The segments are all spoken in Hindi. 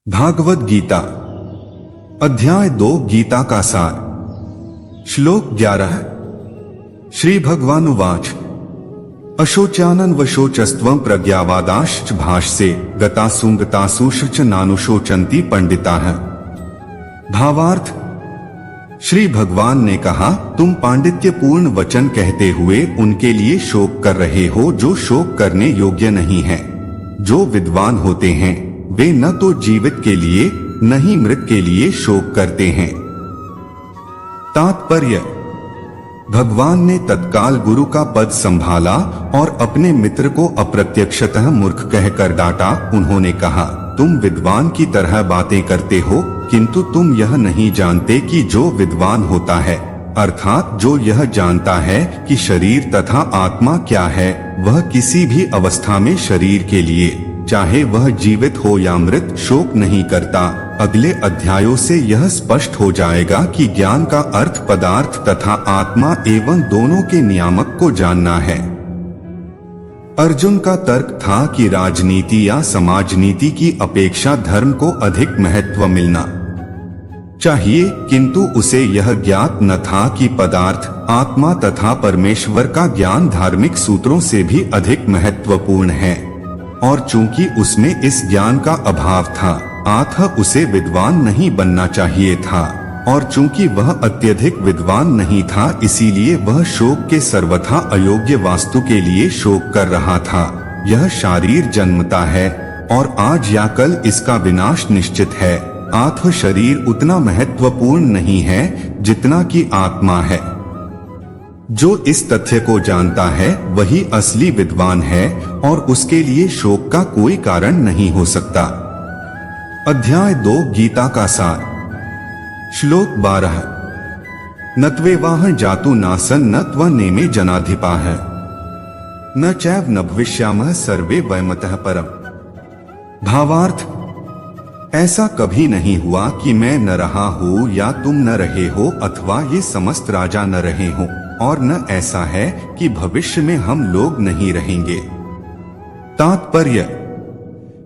भागवत गीता अध्याय 2 गीता का सार। श्लोक 11। श्री भगवानुवाच अशोचानन वशोचस्त्वं प्रज्ञावादाश्च भाष्ये गतासु नानुशोचन्ति पंडिताः। भावार्थ, श्री भगवान ने कहा, तुम पांडित्यपूर्ण वचन कहते हुए उनके लिए शोक कर रहे हो जो शोक करने योग्य नहीं है। जो विद्वान होते हैं वे न तो जीवित के लिए न ही मृत के लिए शोक करते हैं। तात्पर्य, भगवान ने तत्काल गुरु का पद संभाला और अपने मित्र को अप्रत्यक्षतः मूर्ख कहकर डांटा। उन्होंने कहा, तुम विद्वान की तरह बातें करते हो, किंतु तुम यह नहीं जानते कि जो विद्वान होता है, अर्थात जो यह जानता है कि शरीर तथा आत्मा क्या है, वह किसी भी अवस्था में शरीर के लिए, चाहे वह जीवित हो या मृत, शोक नहीं करता। अगले अध्यायों से यह स्पष्ट हो जाएगा कि ज्ञान का अर्थ पदार्थ तथा आत्मा एवं दोनों के नियामक को जानना है। अर्जुन का तर्क था कि राजनीति या समाजनीति की अपेक्षा धर्म को अधिक महत्व मिलना चाहिए, किंतु उसे यह ज्ञात न था कि पदार्थ, आत्मा तथा परमेश्वर का ज्ञान धार्मिक सूत्रों से भी अधिक महत्वपूर्ण है। और चूंकि उसमें इस ज्ञान का अभाव था, अतः उसे विद्वान नहीं बनना चाहिए था। और चूंकि वह अत्यधिक विद्वान नहीं था, इसीलिए वह शोक के सर्वथा अयोग्य वास्तु के लिए शोक कर रहा था। यह शरीर जन्मता है और आज या कल इसका विनाश निश्चित है। अतः शरीर उतना महत्वपूर्ण नहीं है जितना कि आत्मा है। जो इस तथ्य को जानता है वही असली विद्वान है और उसके लिए शोक का कोई कारण नहीं हो सकता। अध्याय 2 गीता का सार। श्लोक 12। नत्वेवाह जातु नासन न त्वनेमे जनाधिपाः न चैव न भविष्यामः सर्वे वयमतः परम्। भावार्थ, ऐसा कभी नहीं हुआ कि मैं न रहा हूँ या तुम न रहे हो, अथवा ये समस्त राजा न रहे हो, और न ऐसा है कि भविष्य में हम लोग नहीं रहेंगे। तात्पर्य,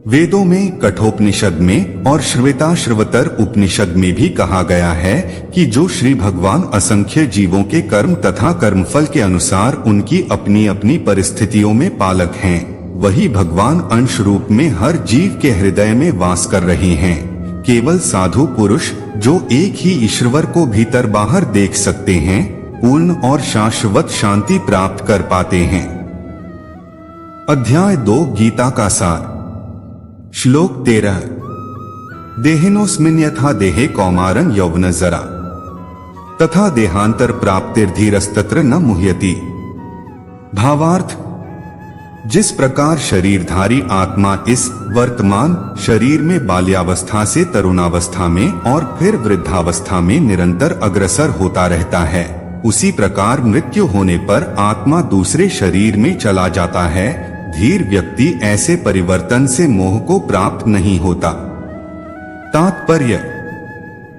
वेदों में, कठोपनिषद में और श्वेताश्वतर उपनिषद में भी कहा गया है कि जो श्री भगवान असंख्य जीवों के कर्म तथा कर्मफल के अनुसार उनकी अपनी अपनी परिस्थितियों में पालक हैं, वही भगवान अंश रूप में हर जीव के हृदय में वास कर रहे हैं। केवल साधु पुरुष जो एक ही ईश्वर को भीतर बाहर देख सकते हैं, पूर्ण और शाश्वत शांति प्राप्त कर पाते हैं। अध्याय 2 गीता का सार। श्लोक 13। देहिनोऽस्मिन् यथा देहे कौमारं यौवन जरा तथा देहांतर प्राप्तिर्धीरस्तत्र न मुह्यति। भावार्थ, जिस प्रकार शरीरधारी आत्मा इस वर्तमान शरीर में बाल्यावस्था से तरुणावस्था में और फिर वृद्धावस्था में निरंतर अग्रसर होता रहता है, उसी प्रकार मृत्यु होने पर आत्मा दूसरे शरीर में चला जाता है। धीर व्यक्ति ऐसे परिवर्तन से मोह को प्राप्त नहीं होता। तात्पर्य,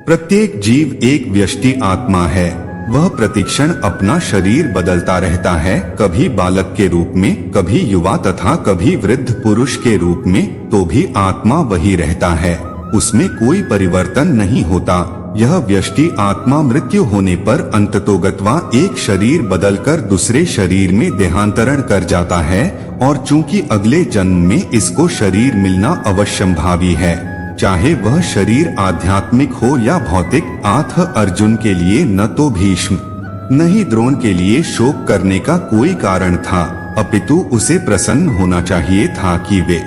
प्रत्येक जीव एक व्यष्टि आत्मा है। वह प्रतिक्षण अपना शरीर बदलता रहता है, कभी बालक के रूप में, कभी युवा तथा कभी वृद्ध पुरुष के रूप में, तो भी आत्मा वही रहता है, उसमें कोई परिवर्तन नहीं होता। यह व्यष्टि आत्मा मृत्यु होने पर अंततोगत्वा एक शरीर बदलकर दूसरे शरीर में देहांतरण कर जाता है, और चूंकि अगले जन्म में इसको शरीर मिलना अवश्यंभावी है, चाहे वह शरीर आध्यात्मिक हो या भौतिक। अतः अर्जुन के लिए न तो भीष्म न ही द्रोण के लिए शोक करने का कोई कारण था, अपितु उसे प्रसन्न होना चाहिए था कि वे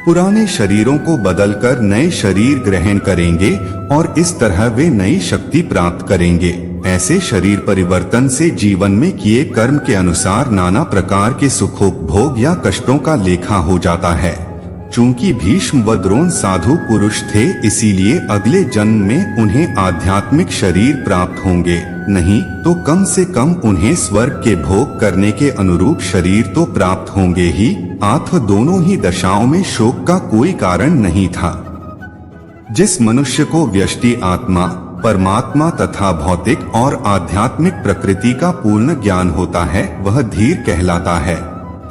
पुराने शरीरों को बदलकर नए शरीर ग्रहण करेंगे और इस तरह वे नई शक्ति प्राप्त करेंगे। ऐसे शरीर परिवर्तन से जीवन में किए कर्म के अनुसार नाना प्रकार के सुखोपभोग या कष्टों का लेखा हो जाता है। चूंकि भीष्म व द्रोण साधु पुरुष थे, इसीलिए अगले जन्म में उन्हें आध्यात्मिक शरीर प्राप्त होंगे, नहीं तो कम से कम उन्हें स्वर्ग के भोग करने के अनुरूप शरीर तो प्राप्त होंगे ही। अतः दोनों ही दशाओं में शोक का कोई कारण नहीं था। जिस मनुष्य को व्यष्टि आत्मा, परमात्मा तथा भौतिक और आध्यात्मिक प्रकृति का पूर्ण ज्ञान होता है, वह धीर कहलाता है।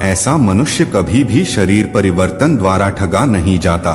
ऐसा मनुष्य कभी भी शरीर परिवर्तन द्वारा ठगा नहीं जाता।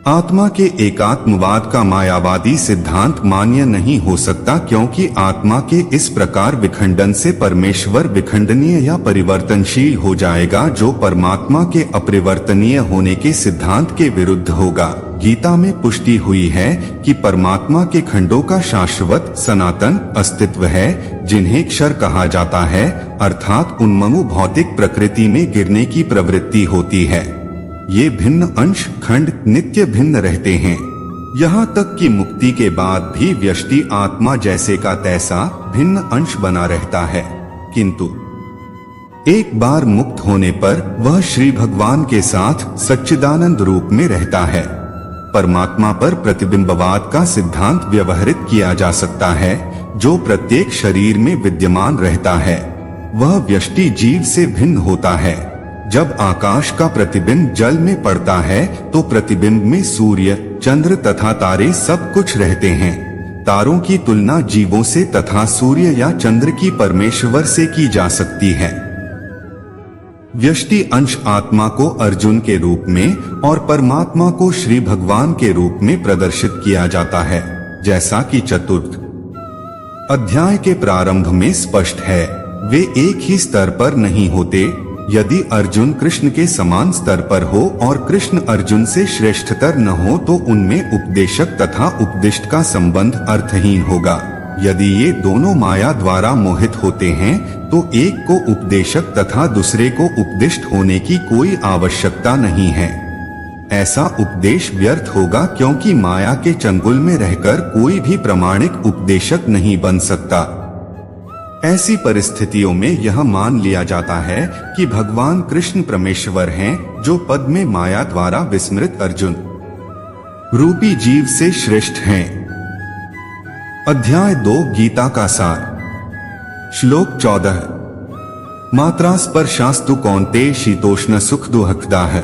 आत्मा के एकात्मवाद का मायावादी सिद्धांत मान्य नहीं हो सकता, क्योंकि आत्मा के इस प्रकार विखंडन से परमेश्वर विखंडनीय या परिवर्तनशील हो जाएगा, जो परमात्मा के अपरिवर्तनीय होने के सिद्धांत के विरुद्ध होगा। गीता में पुष्टि हुई है कि परमात्मा के खंडों का शाश्वत सनातन अस्तित्व है, जिन्हें क्षर कहा जाता है, अर्थात उन्मनु भौतिक प्रकृति में गिरने की प्रवृत्ति होती है। ये भिन्न अंश खंड नित्य भिन्न रहते हैं, यहाँ तक कि मुक्ति के बाद भी व्यष्टि आत्मा जैसे का तैसा भिन्न अंश बना रहता है, किंतु एक बार मुक्त होने पर वह श्री भगवान के साथ सच्चिदानंद रूप में रहता है। परमात्मा पर प्रतिबिंबवाद का सिद्धांत व्यवहारित किया जा सकता है, जो प्रत्येक शरीर में विद्यमान रहता है। वह व्यष्टि जीव से भिन्न होता है। जब आकाश का प्रतिबिंब जल में पड़ता है तो प्रतिबिंब में सूर्य, चंद्र तथा तारे सब कुछ रहते हैं। तारों की तुलना जीवों से तथा सूर्य या चंद्र की परमेश्वर से की जा सकती है। व्यष्टि अंश आत्मा को अर्जुन के रूप में और परमात्मा को श्री भगवान के रूप में प्रदर्शित किया जाता है, जैसा कि चतुर्थ अध्याय के प्रारंभ में स्पष्ट है। वे एक ही स्तर पर नहीं होते। यदि अर्जुन कृष्ण के समान स्तर पर हो और कृष्ण अर्जुन से श्रेष्ठतर न हो तो उनमें उपदेशक तथा उपदिष्ट का संबंध अर्थहीन होगा। यदि ये दोनों माया द्वारा मोहित होते हैं तो एक को उपदेशक तथा दूसरे को उपदिष्ट होने की कोई आवश्यकता नहीं है। ऐसा उपदेश व्यर्थ होगा, क्योंकि माया के चंगुल में रहकर कोई भी प्रामाणिक उपदेशक नहीं बन सकता। ऐसी परिस्थितियों में यह मान लिया जाता है कि भगवान कृष्ण परमेश्वर हैं, जो पद में माया द्वारा विस्मृत अर्जुन रूपी जीव से श्रेष्ठ हैं। अध्याय 2 गीता का सार। श्लोक 14। मात्रा स्पर्शास्तु कौन्तेय शीतोष्ण सुख दुःखदाः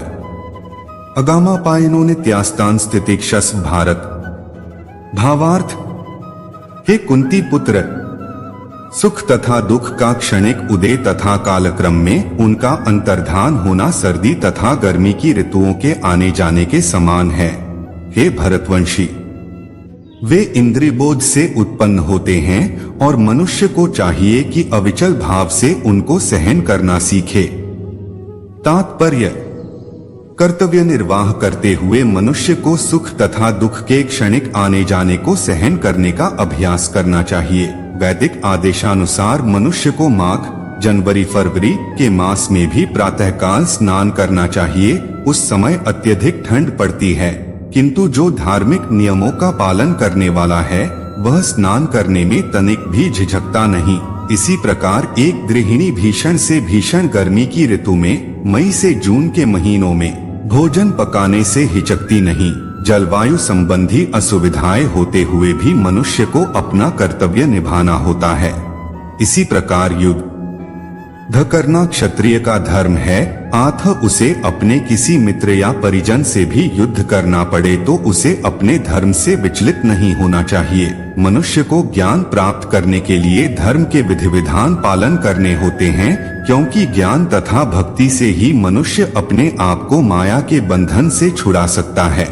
अगामापायनो नित्यास्तान स्थितिक्षस भारत। भावार्थ, हे कुंती पुत्र, सुख तथा दुख का क्षणिक उदय तथा कालक्रम में उनका अंतर्धान होना सर्दी तथा गर्मी की ऋतुओं के आने जाने के समान है। हे भरतवंशी, वे इंद्रियबोध से उत्पन्न होते हैं और मनुष्य को चाहिए कि अविचल भाव से उनको सहन करना सीखे। तात्पर्य, कर्तव्य निर्वाह करते हुए मनुष्य को सुख तथा दुख के क्षणिक आने जाने को सहन करने का अभ्यास करना चाहिए। वैदिक आदेशानुसार मनुष्य को माघ, जनवरी, फरवरी के मास में भी प्रातःकाल स्नान करना चाहिए। उस समय अत्यधिक ठंड पड़ती है, किंतु जो धार्मिक नियमों का पालन करने वाला है वह स्नान करने में तनिक भी झिझकता नहीं। इसी प्रकार एक गृहिणी भीषण से भीषण गर्मी की ऋतु में मई से जून के महीनों में भोजन पकाने से हिचकती नहीं। जलवायु संबंधी असुविधाएं होते हुए भी मनुष्य को अपना कर्तव्य निभाना होता है। इसी प्रकार युद्ध करना क्षत्रिय का धर्म है। आथ उसे अपने किसी मित्र या परिजन से भी युद्ध करना पड़े तो उसे अपने धर्म से विचलित नहीं होना चाहिए। मनुष्य को ज्ञान प्राप्त करने के लिए धर्म के विधि विधान पालन करने होते हैं, क्योंकि ज्ञान तथा भक्ति से ही मनुष्य अपने आप को माया के बंधन से छुड़ा सकता है।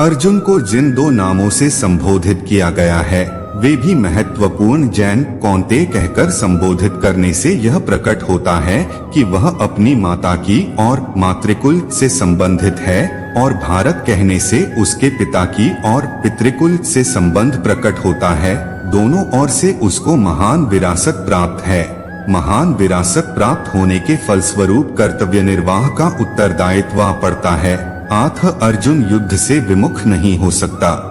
अर्जुन को जिन 2 नामों से संबोधित किया गया है वे भी महत्वपूर्ण। जैन कौन्तेय कहकर संबोधित करने से यह प्रकट होता है कि वह अपनी माता की और मातृकुल से संबंधित है, और भारत कहने से उसके पिता की और पितृकुल से संबंध प्रकट होता है। दोनों ओर से उसको महान विरासत प्राप्त है। महान विरासत प्राप्त होने के फलस्वरूप कर्तव्य निर्वाह का उत्तरदायित्व पड़ता है। आथ अर्जुन युद्ध से विमुख नहीं हो सकता।